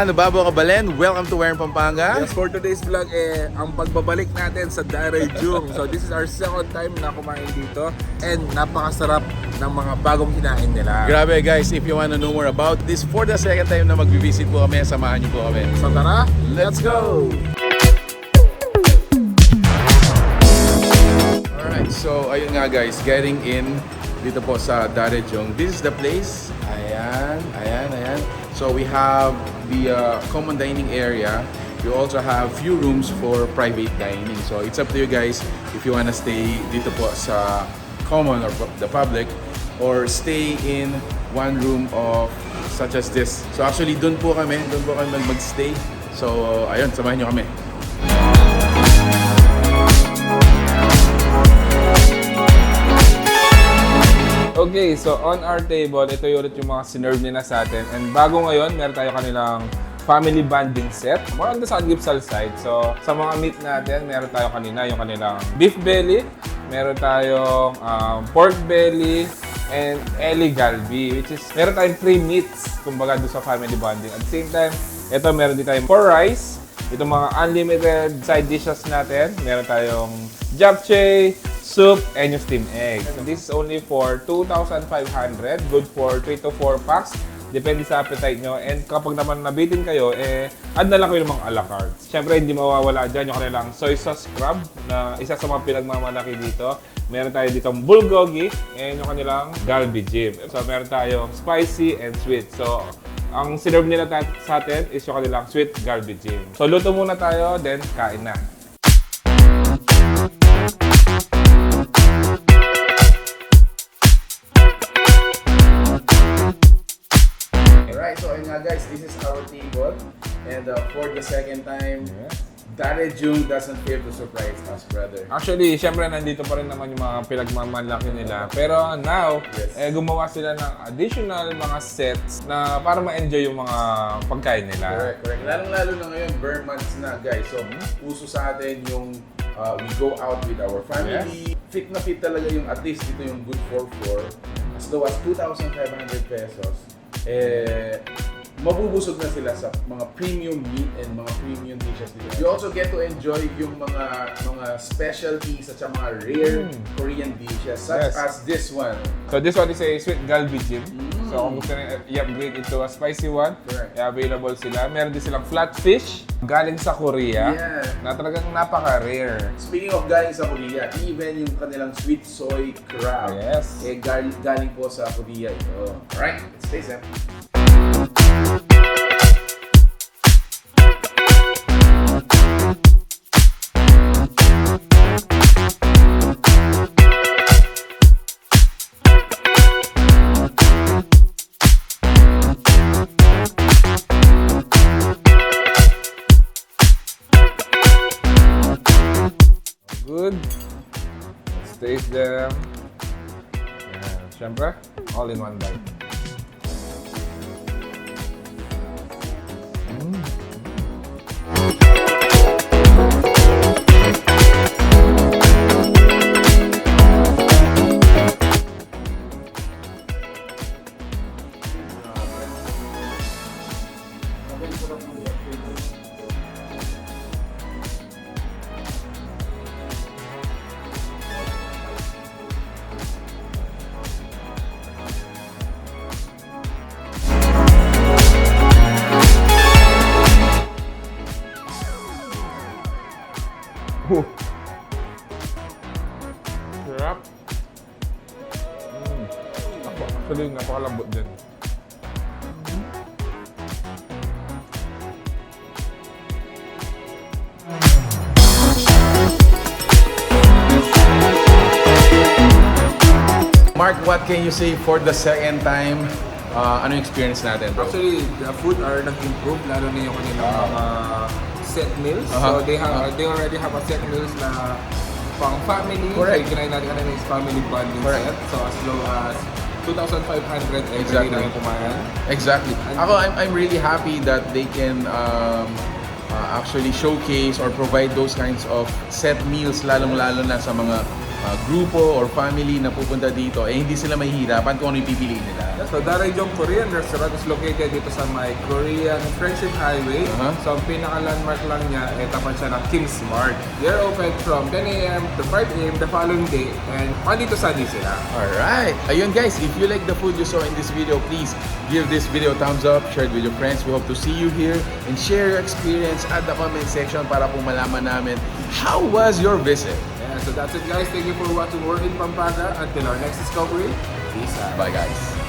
Yan, Nababo Kabalen, welcome to Pampanga. Yes, for today's vlog, ang pagbabalik natin sa Daraejung. So this is our second time na kumain dito and napakasarap ng mga bagong kinain nila. Grabe guys, if you wanna know more about this, for the second time na mag-visit po kami, samahan niyo po kami. So tara, let's go! Alright, so ayun nga guys, getting in dito po sa Daraejung. This is the place. Ayan. So we have the common dining area. You also have few rooms for private dining. So it's up to you guys if you wanna stay dito po sa common or the public or stay in one room of such as this. So actually doon po kami mag-stay. So ayun, samahan niyo kami. Okay, so on our table, ito yung ulit yung mga sinerve nila sa atin. And bago ngayon, meron tayo kanilang family bonding set. More on the Sangipsal side. So, sa mga meat natin, meron tayo kanina yung kanilang beef belly, meron tayong pork belly, and Eli Galbi, which is, meron tayong 3 meats, kumbaga doon sa family bonding. At the same time, ito meron din tayong 4 rice, itong mga unlimited side dishes natin, meron tayong japchae, soup, and yung steamed egg. This is only for 2,500, good for 3 to 4 packs. Depende sa appetite nyo. And kapag naman nabitin kayo, add na lang kayo ng mga a la carte. Siyempre, hindi mawawala dyan yung kanilang soy sauce crab na isa sa mga pinagmamalaki dito. Meron tayo ditong bulgogi and yung kanilang galbi jib. So, meron tayong spicy and sweet. So, ang sinerve nila sa atin is yung kanilang sweet galbi jib. So, luto muna tayo, then kain na. So ayun nga guys, this is our table and for the second time, Daraejung doesn't fail to surprise us, brother. Actually, syempre nandito pa rin naman yung mga pinagmamalaki nila. Pero now, gumawa sila ng additional mga sets na para ma-enjoy yung mga pagkain nila. Correct. Lalong-lalo na ngayon, bare months na guys. So, uso sa atin yung we go out with our family. Fit na fit talaga yung at least dito yung good for 4. As low as 2,500 pesos. Mabubusog na sila sa mga premium meat and mga premium dishes nila. You also get to enjoy yung mga specialties at mga rare Korean dishes such as this one. So this one is a sweet galbi jib. So kung gusto nyo i-upgrade into a spicy one, available sila. Meron din silang flatfish galing sa Korea na talagang napaka-rare. Speaking of galing sa Korea, even yung kanilang sweet soy crab, galing po sa Korea ito. Alright, let's taste it. Good. Let's taste them. Yan. Siyempre, all in one bite. Sarap. Actually, napakalambot din. Mark, what can you say for the second time? Ano yung experience natin, bro? Actually, the food are nag-improve, lalo na yung kanilang mga set meals. So they already have a set meals na pang family. Correct. So, kinain natin kanina is family bonding set. So as low as 2,500 every day na yung kumain. Exactly. Ako, I'm really happy that they can actually showcase or provide those kinds of set meals, lalong-lalo na sa mga grupo or family na pupunta dito, eh hindi sila mahihirapan kung ano yung pipiliin nila. So, Daraejung Korean Restaurant is located dito sa may Korean Friendship Highway. So, ang pinaka-landmark lang niya, tapat siya ng Kim's Mart. They're open from 10 a.m. to 5 a.m. the following day. And andito Sunday sila. Alright! Ayun guys, if you like the food you saw in this video, please give this video a thumbs up, share it with your friends. We hope to see you here and share your experience at the comment section para po malaman namin how was your visit. Yeah, so that's it guys. Thank you for watching We're in Pampanga. Until our next discovery, peace out. Bye guys!